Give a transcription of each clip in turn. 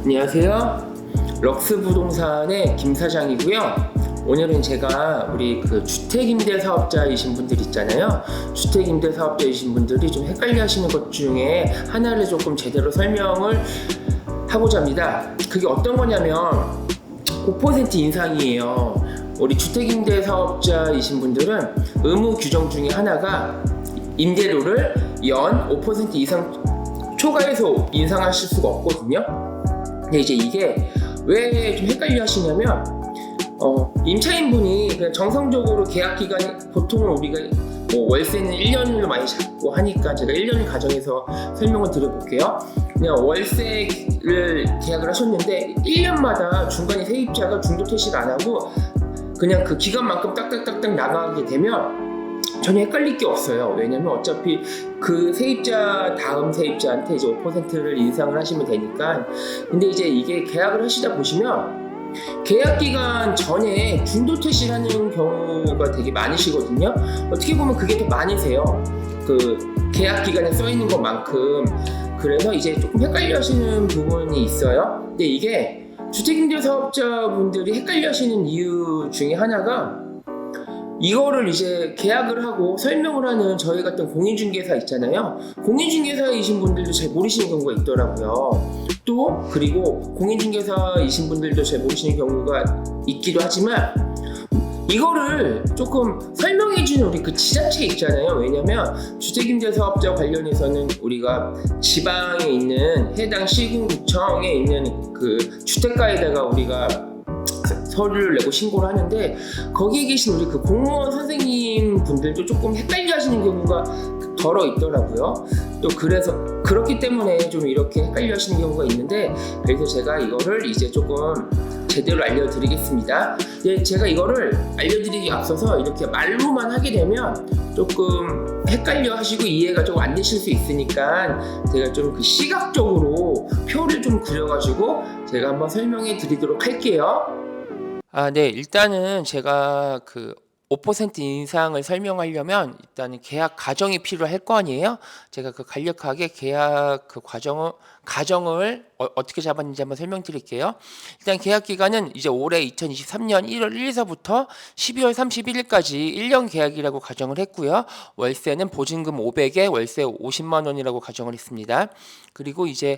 안녕하세요. 럭스 부동산의 김 사장이고요. 오늘은 제가 우리 그 주택임대사업자이신 분들 있잖아요. 주택임대사업자이신 분들이 좀 헷갈려 하시는 것 중에 하나를 조금 제대로 설명을 하고자 합니다. 그게 어떤 거냐면 5% 인상이에요. 우리 주택임대사업자이신 분들은 의무 규정 중에 하나가 임대료를 연 5% 이상 초과해서 인상하실 수가 없거든요. 근데 이제 이게 왜 좀 헷갈려 하시냐면 임차인분이 그냥 정상적으로 계약 기간이 보통은 우리가 월세는 1년으로 많이 잡고 하니까 제가 1년 가정에서 설명을 드려볼게요. 그냥 월세를 계약을 하셨는데 1년마다 중간에 세입자가 중도퇴실 안 하고 그냥 그 기간만큼 딱딱딱딱 나가게 되면 전혀 헷갈릴 게 없어요. 왜냐면 어차피 그 세입자 다음 세입자한테 이제 5%를 인상을 하시면 되니까. 근데 이제 이게 계약을 하시다 보시면 계약 기간 전에 중도퇴실하는 경우가 되게 많으시거든요. 어떻게 보면 그게 더 많으세요. 그 계약 기간에 써 있는 것만큼. 그래서 이제 조금 헷갈려 하시는 부분이 있어요. 근데 이게 주택임대사업자분들이 헷갈려 하시는 이유 중에 하나가 이거를 이제 계약을 하고 설명을 하는 저희 같은 공인중개사 있잖아요. 공인중개사이신 분들도 잘 모르시는 경우가 있더라고요. 또 그리고 공인중개사이신 분들도 잘 모르시는 경우가 있기도 하지만 이거를 조금 설명해주는 우리 그 지자체 있잖아요. 왜냐면 주택임대사업자 관련해서는 우리가 지방에 있는 해당 시군구청에 있는 그 주택가에다가 우리가 서류를 내고 신고를 하는데 거기에 계신 우리 그 공무원 선생님 분들도 조금 헷갈려 하시는 경우가 덜어 있더라고요. 또 그래서 그렇기 때문에 좀 이렇게 헷갈려 하시는 경우가 있는데 그래서 제가 이거를 이제 조금 제대로 알려드리겠습니다. 제가 이거를 알려드리기 앞서서 이렇게 말로만 하게 되면 조금 헷갈려 하시고 이해가 좀 안 되실 수 있으니까 제가 좀 그 시각적으로 표를 좀 그려가지고 제가 한번 설명해 드리도록 할게요. 네, 일단은 제가 그 5% 인상을 설명하려면 일단은 계약 과정이 필요할 거 아니에요? 제가 그 간략하게 계약 그 가정을 어떻게 잡았는지 한번 설명드릴게요. 일단 계약 기간은 이제 올해 2023년 1월 1일서부터 12월 31일까지 1년 계약이라고 가정을 했고요. 월세는 보증금 500에 월세 50만 원이라고 가정을 했습니다. 그리고 이제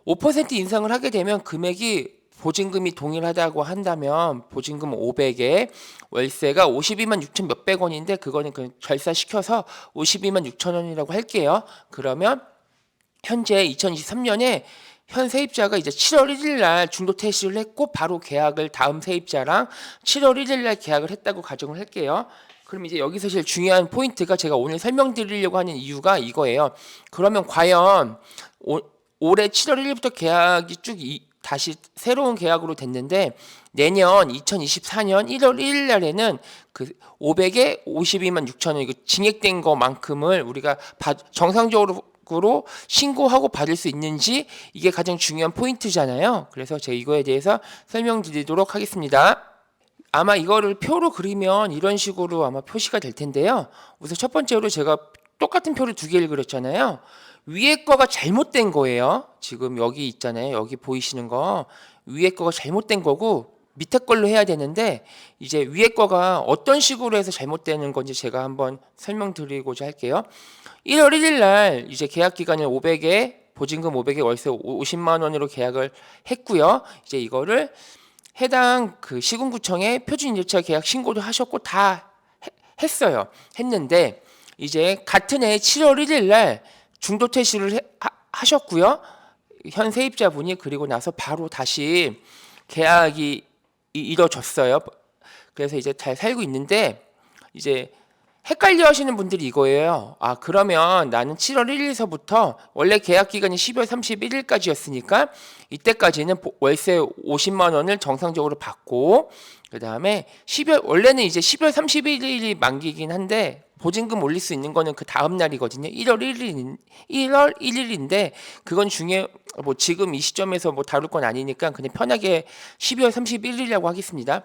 5% 인상을 하게 되면 금액이 보증금이 동일하다고 한다면 보증금 500에 월세가 52만 6천 몇백 원인데 그거는 그 결사시켜서 52만 6천 원이라고 할게요. 그러면 현재 2023년에 현 세입자가 이제 7월 1일 날 중도 퇴실을 했고 바로 계약을 다음 세입자랑 7월 1일 날 계약을 했다고 가정을 할게요. 그럼 이제 여기서 제일 중요한 포인트가 제가 오늘 설명드리려고 하는 이유가 이거예요. 그러면 과연 올해 7월 1일부터 계약이 쭉 다시 새로운 계약으로 됐는데 내년 2024년 1월 1일 날에는 그 500에 52만 6천 원 이거 증액된 것만큼을 우리가 정상적으로 신고하고 받을 수 있는지 이게 가장 중요한 포인트잖아요. 그래서 제가 이거에 대해서 설명드리도록 하겠습니다. 아마 이거를 표로 그리면 이런 식으로 아마 표시가 될 텐데요. 우선 첫 번째로 제가 똑같은 표를 두 개를 그렸잖아요. 위에 거가 잘못된 거예요. 지금 여기 있잖아요. 여기 보이시는 거 위에 거가 잘못된 거고 밑에 걸로 해야 되는데 이제 위에 거가 어떤 식으로 해서 잘못되는 건지 제가 한번 설명드리고자 할게요. 1월 1일 날 이제 계약 기간을 500에 보증금 500에 월세 50만 원으로 계약을 했고요. 이제 이거를 해당 그 시군구청에 표준임대차 계약 신고도 하셨고 다 했어요. 했는데 이제 같은 해 7월 1일 날 중도 퇴실을 하셨고요. 현 세입자분이 그리고 나서 바로 다시 계약이 이뤄졌어요. 그래서 이제 잘 살고 있는데 이제 헷갈려 하시는 분들이 이거예요. 그러면 나는 7월 1일서부터 원래 계약 기간이 12월 31일까지였으니까 이때까지는 월세 50만 원을 정상적으로 받고 그다음에 원래는 이제 12월 31일이 만기긴 한데 보증금 올릴 수 있는 거는 그 다음 날이거든요. 1월 1일인데 그건 지금 이 시점에서 다룰 건 아니니까 그냥 편하게 12월 31일이라고 하겠습니다.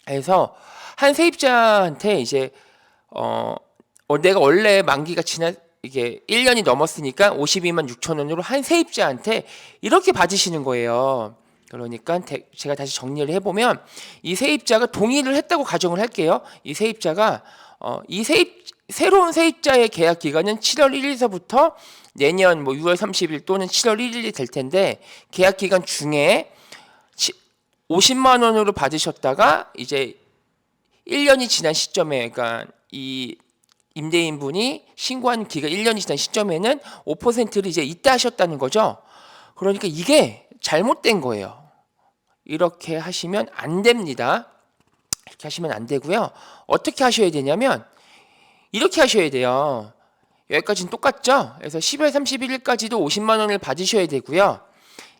그래서 한 세입자한테 이제 내가 원래 만기가 이게 1년이 넘었으니까 52만 6천 원으로 한 세입자한테 이렇게 받으시는 거예요. 그러니까 제가 다시 정리를 해보면 이 세입자가 동의를 했다고 가정을 할게요. 이 세입자가 새로운 세입자의 계약 기간은 7월 1일서부터 내년 뭐 6월 30일 또는 7월 1일이 될 텐데 계약 기간 중에 50만 원으로 받으셨다가 이제 1년이 지난 시점에, 그러니까 이 임대인분이 신고한 기간 1년이 지난 시점에는 5%를 이제 이때 하셨다는 거죠. 그러니까 이게 잘못된 거예요. 이렇게 하시면 안 됩니다. 이렇게 하시면 안 되고요. 어떻게 하셔야 되냐면 이렇게 하셔야 돼요. 여기까지는 똑같죠? 그래서 10월 31일까지도 50만 원을 받으셔야 되고요.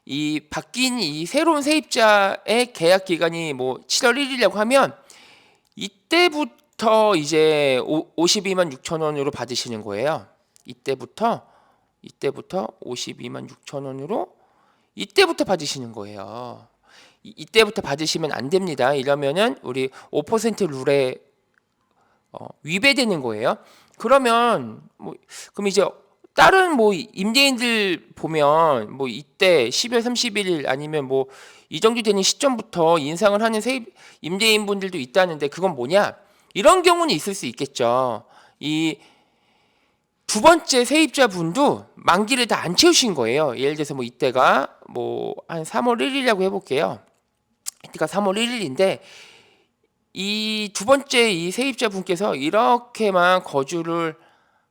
이 바뀐 이 새로운 세입자의 계약 기간이 뭐 7월 1일이라고 하면 이때부터 이제 52만 6천 원으로 받으시는 거예요. 이때부터 52만 6천 원으로 이때부터 받으시는 거예요. 이때부터 받으시면 안 됩니다. 이러면은 우리 5% 룰에 위배되는 거예요. 그러면 그럼 이제 다른 뭐 임대인들 보면 뭐 이때 10월 31일 아니면 뭐 이 정도 되는 시점부터 인상을 하는 임대인분들도 있다는데 그건 뭐냐? 이런 경우는 있을 수 있겠죠. 이 두 번째 세입자분도 만기를 다 안 채우신 거예요. 예를 들어서 뭐 이때가 뭐 한 3월 1일이라고 해볼게요. 이때가 3월 1일인데 이 두 번째 이 세입자분께서 이렇게만 거주를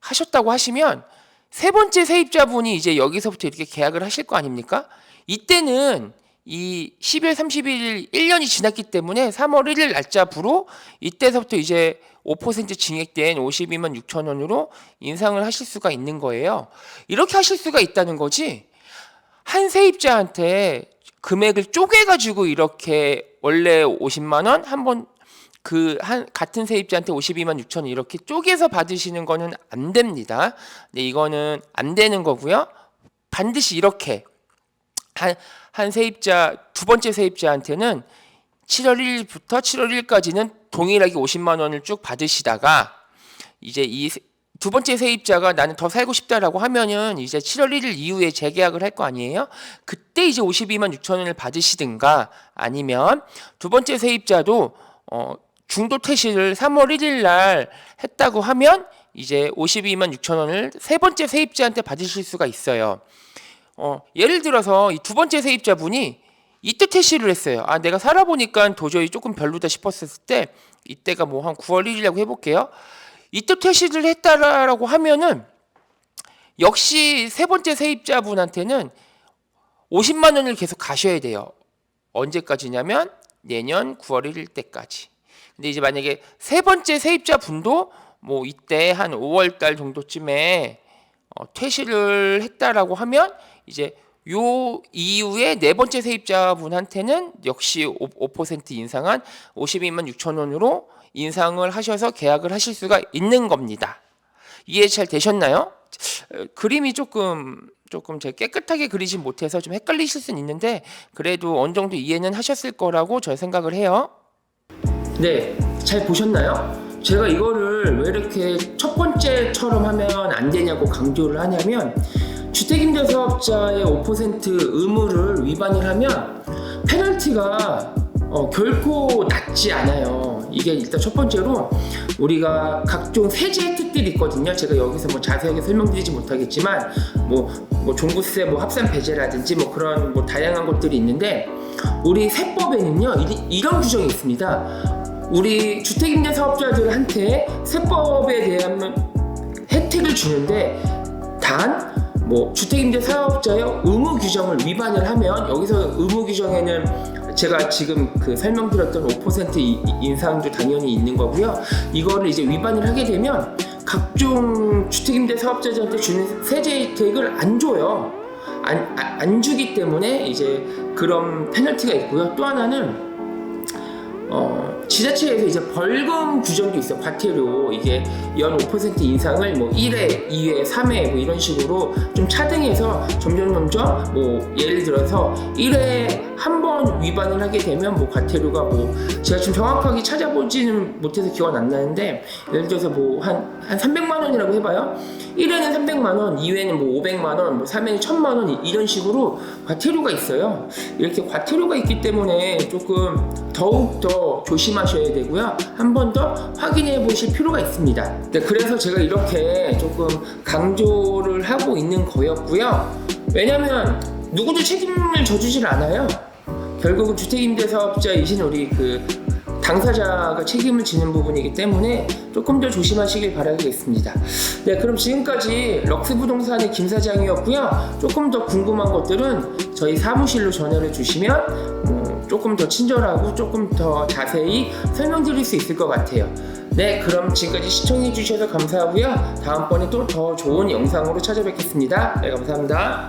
하셨다고 하시면 세 번째 세입자분이 이제 여기서부터 이렇게 계약을 하실 거 아닙니까? 이때는 이 12월 31일 1년이 지났기 때문에 3월 1일 날짜부로 이때서부터 이제 5% 증액된 52만 6천 원으로 인상을 하실 수가 있는 거예요. 이렇게 하실 수가 있다는 거지. 한 세입자한테 금액을 쪼개가지고 이렇게 원래 50만 원 한번 같은 세입자한테 52만 6천 원 이렇게 쪼개서 받으시는 거는 안 됩니다. 네, 이거는 안 되는 거고요. 반드시 이렇게 한 세입자, 두 번째 세입자한테는 7월 1일부터 7월 1일까지는 동일하게 50만 원을 쭉 받으시다가 이제 이 두 번째 세입자가 나는 더 살고 싶다라고 하면은 이제 7월 1일 이후에 재계약을 할 거 아니에요? 그때 이제 52만 6천 원을 받으시든가 아니면 두 번째 세입자도 중도 퇴실을 3월 1일 날 했다고 하면 이제 52만 6천 원을 세 번째 세입자한테 받으실 수가 있어요. 예를 들어서 이 두 번째 세입자분이 이때 퇴실을 했어요. 내가 살아보니까 도저히 조금 별로다 싶었을 때 이때가 뭐 한 9월 1일이라고 해볼게요. 이때 퇴실을 했다라고 하면은 역시 세 번째 세입자분한테는 50만 원을 계속 가셔야 돼요. 언제까지냐면 내년 9월 1일 때까지. 근데 이제 만약에 세 번째 세입자분도 뭐 이때 한 5월 달 정도쯤에 퇴실을 했다라고 하면 이제 요 이후에 네 번째 세입자분한테는 역시 5% 인상한 52만 6천 원으로 인상을 하셔서 계약을 하실 수가 있는 겁니다. 이해 잘 되셨나요? 그림이 조금 제가 깨끗하게 그리진 못해서 좀 헷갈리실 수는 있는데 그래도 어느 정도 이해는 하셨을 거라고 저는 생각을 해요. 네, 잘 보셨나요? 제가 이거를 왜 이렇게 첫 번째처럼 하면 안 되냐고 강조를 하냐면 주택임대사업자의 5% 의무를 위반을 하면 페널티가 결코 낮지 않아요. 이게 일단 첫 번째로 우리가 각종 세제 혜택들이 있거든요. 제가 여기서 뭐 자세하게 설명드리지 못하겠지만 뭐 종부세 뭐 합산 배제라든지 뭐 그런 뭐 다양한 것들이 있는데 우리 세법에는요 이런 규정이 있습니다. 우리 주택임대사업자들한테 세법에 대한 혜택을 주는데 단 주택임대사업자의 의무 규정을 위반을 하면 여기서 의무 규정에는 제가 지금 설명드렸던 5% 인상도 당연히 있는 거고요. 이거를 이제 위반을 하게 되면 각종 주택임대사업자들한테 주는 세제 혜택을 안 줘요. 안 주기 때문에 이제 그런 페널티가 있고요. 또 하나는 지자체에서 이제 벌금 규정도 있어요. 과태료 이게 연 5% 인상을 뭐 1회, 2회, 3회 뭐 이런 식으로 좀 차등해서 점점 뭐 예를 들어서 1회 한 번 위반을 하게 되면 뭐 과태료가 뭐 제가 지금 정확하게 찾아보지는 못해서 기억은 안 나는데 예를 들어서 뭐 한 300만 원이라고 해봐요. 1회는 300만 원, 2회는 뭐 500만 원, 뭐 3회는 1000만 원 이런 식으로 과태료가 있어요. 이렇게 과태료가 있기 때문에 조금 더욱 더 조심하셔야 되고요. 한 번 더 확인해 보실 필요가 있습니다. 네, 그래서 제가 이렇게 조금 강조를 하고 있는 거였고요. 왜냐면 누구도 책임을 져주질 않아요. 결국은 주택임대사업자이신 우리 그 당사자가 책임을 지는 부분이기 때문에 조금 더 조심하시길 바라겠습니다. 네, 그럼 지금까지 럭스부동산의 김 사장이었고요. 조금 더 궁금한 것들은 저희 사무실로 전화를 주시면 조금 더 친절하고 조금 더 자세히 설명드릴 수 있을 것 같아요. 네, 그럼 지금까지 시청해 주셔서 감사하고요. 다음번에 또 더 좋은 영상으로 찾아뵙겠습니다. 네, 감사합니다.